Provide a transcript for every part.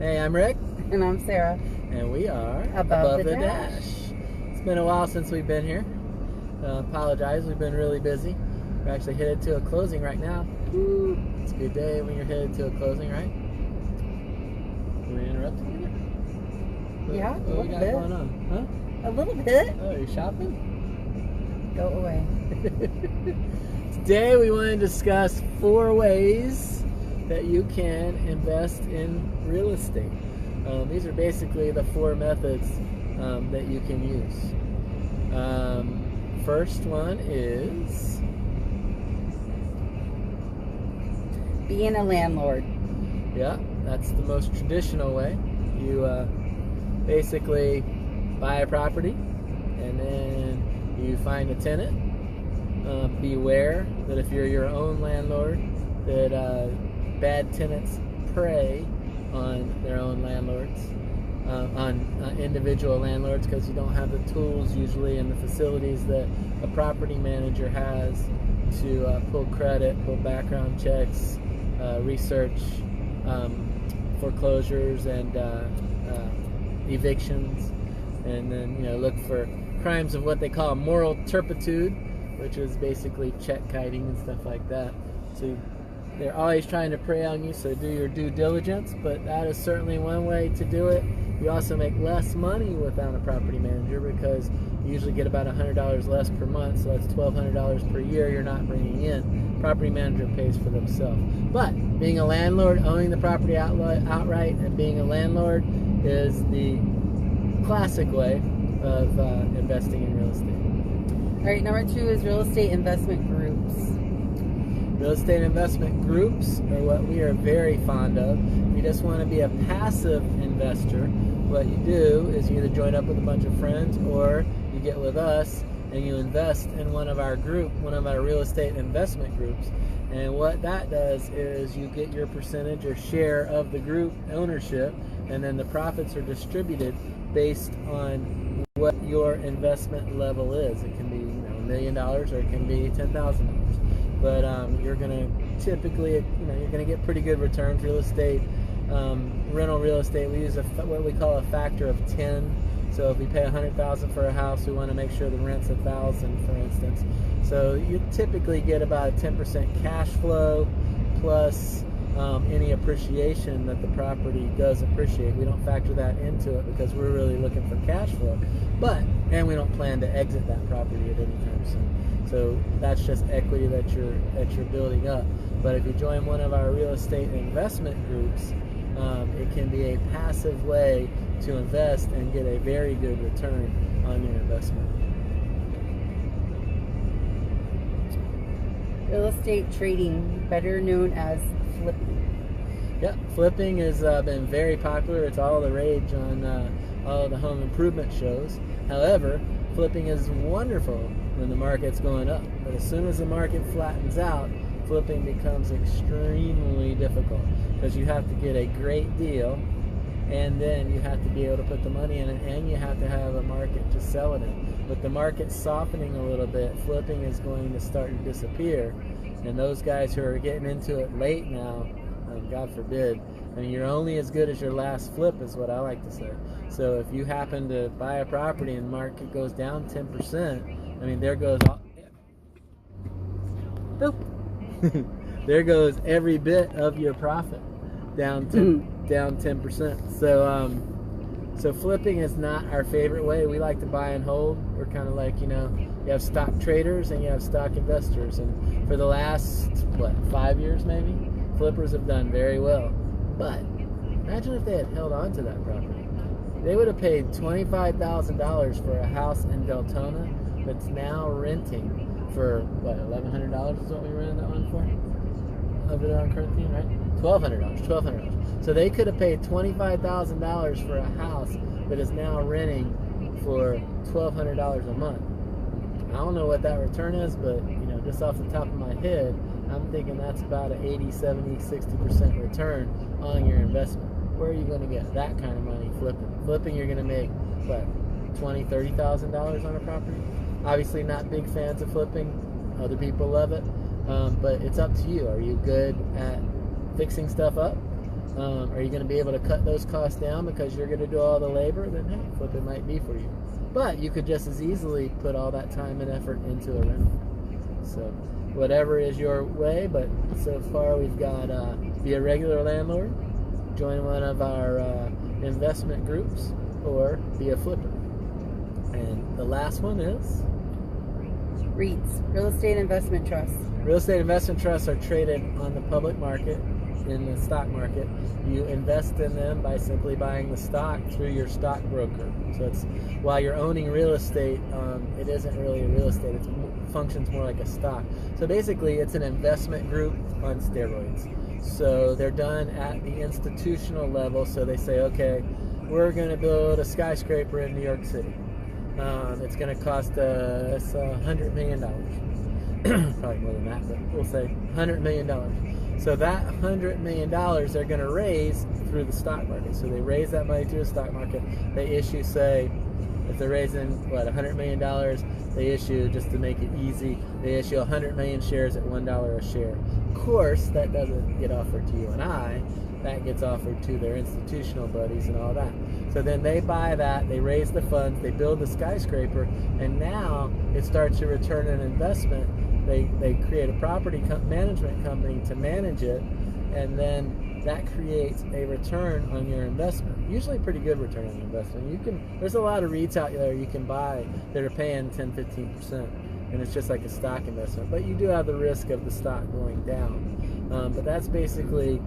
Hey, I'm Rick. And I'm Sarah. And we are Above the Dash. It's been a while since we've been here. Apologize, we've been really busy. We're actually headed to a closing right now. Woo. It's a good day when you're headed to a closing, right? Are we interrupting you? Yeah, what we got going on? Huh? A little bit. Oh, you're shopping? Go away. Today we want to discuss 4 ways that you can invest in real estate. These are basically the 4 methods that you can use. First one is being a landlord. Yeah, that's the most traditional way. You basically buy a property and then you find a tenant. Beware that if you're your own landlord, that bad tenants prey on their own landlords, on individual landlords, because you don't have the tools usually and the facilities that a property manager has to pull credit, pull background checks, research foreclosures and evictions, and then look for crimes of what they call moral turpitude, which is basically check kiting and stuff like that. So they're always trying to prey on you, so do your due diligence, but that is certainly one way to do it. You also make less money without a property manager because you usually get about $100 less per month, so that's $1,200 per year you're not bringing in. Property manager pays for themselves. But being a landlord, owning the property outright, and being a landlord is the classic way of investing in real estate. All right, number 2 is real estate investment groups. Real estate investment groups are what we are very fond of. If you just want to be a passive investor, what you do is you either join up with a bunch of friends or you get with us and you invest in one of our real estate investment groups. And what that does is you get your percentage or share of the group ownership, and then the profits are distributed based on what your investment level is. It can be $1 million or it can be $10,000. But you're going to typically, you're going to get pretty good returns. Real estate, rental real estate, we use what we call a factor of 10. So if we pay $100,000 for a house, we want to make sure the rent's $1,000, for instance. So you typically get about a 10% cash flow plus any appreciation that the property does appreciate. We don't factor that into it because we're really looking for cash flow. And we don't plan to exit that property at any time soon. So that's just equity that you're building up. But if you join one of our real estate investment groups, it can be a passive way to invest and get a very good return on your investment. Real estate trading, better known as flipping. Yeah, flipping has been very popular. It's all the rage on all the home improvement shows. However, flipping is wonderful when the market's going up. But as soon as the market flattens out, flipping becomes extremely difficult because you have to get a great deal, and then you have to be able to put the money in it, and you have to have a market to sell it in. With the market softening a little bit, flipping is going to start to disappear. And those guys who are getting into it late now, God forbid, you're only as good as your last flip is what I like to say. So if you happen to buy a property and the market goes down 10%, there goes all, there goes every bit of your profit down 10%. So flipping is not our favorite way. We like to buy and hold. We're kind of like, you have stock traders and you have stock investors. And for the last, 5 years maybe, flippers have done very well. But imagine if they had held on to that property. They would have paid $25,000 for a house in Deltona that's now renting for, $1,100 is what we rented that one for? Over there on Corinthian, right? $1,200. So they could have paid $25,000 for a house that is now renting for $1,200 a month. I don't know what that return is, but just off the top of my head, I'm thinking that's about an 80, 70, 60% return on your investment. Where are you going to get that kind of money flipping? Flipping, you're going to make, $20,000, $30,000 on a property? Obviously not big fans of flipping. Other people love it. But it's up to you. Are you good at fixing stuff up? Are you going to be able to cut those costs down because you're going to do all the labor? Then hey, flipping might be for you. But you could just as easily put all that time and effort into a rental. So whatever is your way, but so far we've got be a regular landlord, join one of our investment groups, or be a flipper. And the last one is REITs, real estate investment trusts. real estate investment trusts are traded on the public market, in the stock market. You invest in them by simply buying the stock through your stockbroker. So it's, while you're owning real estate, it isn't really a real estate. It functions more like a stock. So basically, it's an investment group on steroids. So they're done at the institutional level. So they say, okay, we're going to build a skyscraper in New York City. It's going to cost us $100 million. Probably more than that, but we'll say $100 million. So that $100 million they're going to raise through the stock market. So they raise that money through the stock market. They issue, say, if they're raising, $100 million, they issue, just to make it easy, they issue 100 million shares at $1 a share. Of course, that doesn't get offered to you and I. That gets offered to their institutional buddies and all that. So then they buy that, they raise the funds, they build the skyscraper, and now it starts to return an investment. They create a property management company to manage it, and then that creates a return on your investment. Usually a pretty good return on your investment. There's a lot of REITs out there you can buy that are paying 10-15%, and it's just like a stock investment. But you do have the risk of the stock going down. But that's basically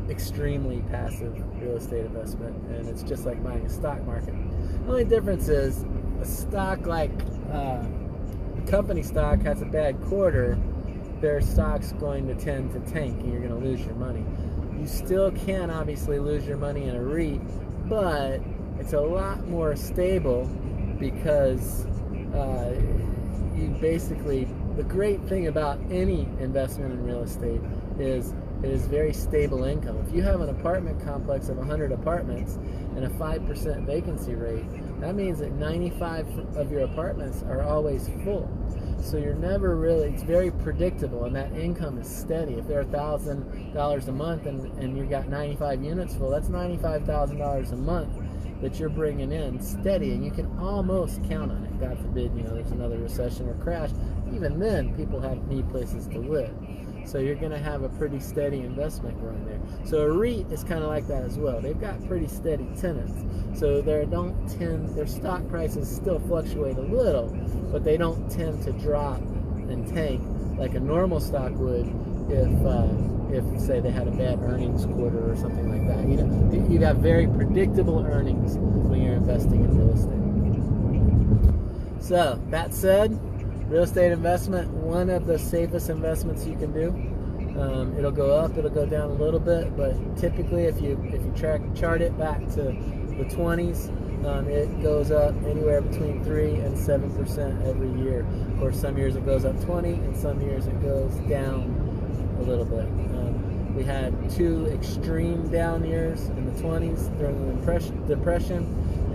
extremely passive real estate investment, and it's just like buying a stock market. The only difference is a stock like company stock has a bad quarter, their stock's going to tend to tank and you're going to lose your money. You still can obviously lose your money in a REIT, but it's a lot more stable because you basically, the great thing about any investment in real estate is it is very stable income. If you have an apartment complex of 100 apartments and a 5% vacancy rate, that means that 95 of your apartments are always full. So you're never really, it's very predictable, and that income is steady. If they're $1,000 a month and you've got 95 units full, that's $95,000 a month that you're bringing in steady, and you can almost count on it. God forbid, there's another recession or crash. Even then, people need places to live. So you're going to have a pretty steady investment going there. So a REIT is kind of like that as well. They've got pretty steady tenants. So their stock prices still fluctuate a little, but they don't tend to drop and tank like a normal stock would if say they had a bad earnings quarter or something like that. You'd have very predictable earnings when you're investing in real estate. So that said, real estate investment, one of the safest investments you can do. It'll go up, it'll go down a little bit, but typically if you chart it back to the 20s, it goes up anywhere between 3 and 7% every year. Of course, some years it goes up 20, and some years it goes down a little bit. We had 2 extreme down years in the 20s during the Depression,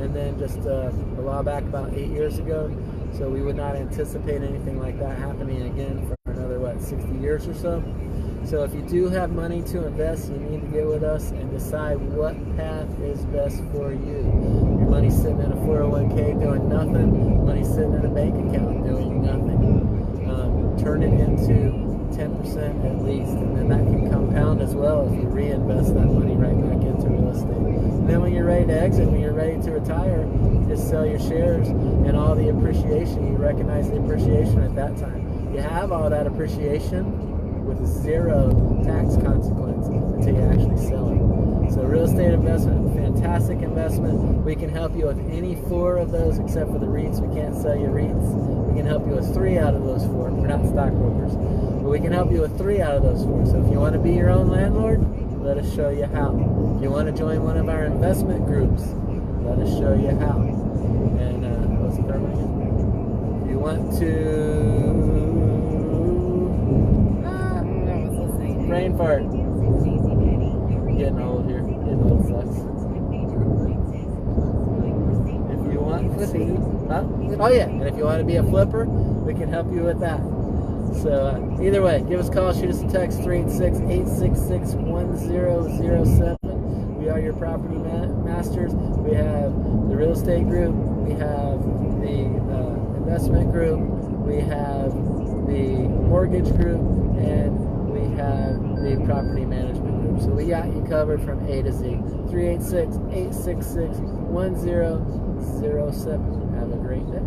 and then just a while back, about 8 years ago. So we would not anticipate anything like that happening again for another, 60 years or so. So if you do have money to invest, you need to get with us and decide what path is best for you. Your money's sitting in a 401k doing nothing. Money's sitting in a bank account doing nothing. Turn it into 10% at least, and then that can compound as well if you reinvest that money right back into real estate. And then when you're ready to exit, when you're ready to retire, just sell your shares, and all the appreciation, you recognize the appreciation at that time. You have all that appreciation with 0 tax consequence until you actually sell it. So real estate investment, fantastic investment. We can help you with any 4 of those except for the REITs. We can't sell you REITs. We can help you with 3 out of those 4. We're not stockbrokers, but we can help you with 3 out of those 4. So if you want to be your own landlord, let us show you how. If you want to join one of our investment groups, let us show you how. And what's the third one again? If you want to brain fart. Getting old here. Getting old sucks. If you want to, oh yeah, and if you want to be a flipper, we can help you with that. So either way, give us a call, shoot us a text, 386-866-1007. We are your property masters. We have the real estate group. We have the investment group. We have the mortgage group. And we have the property management group. So we got you covered from A to Z. 386-866-1007. Have a great day.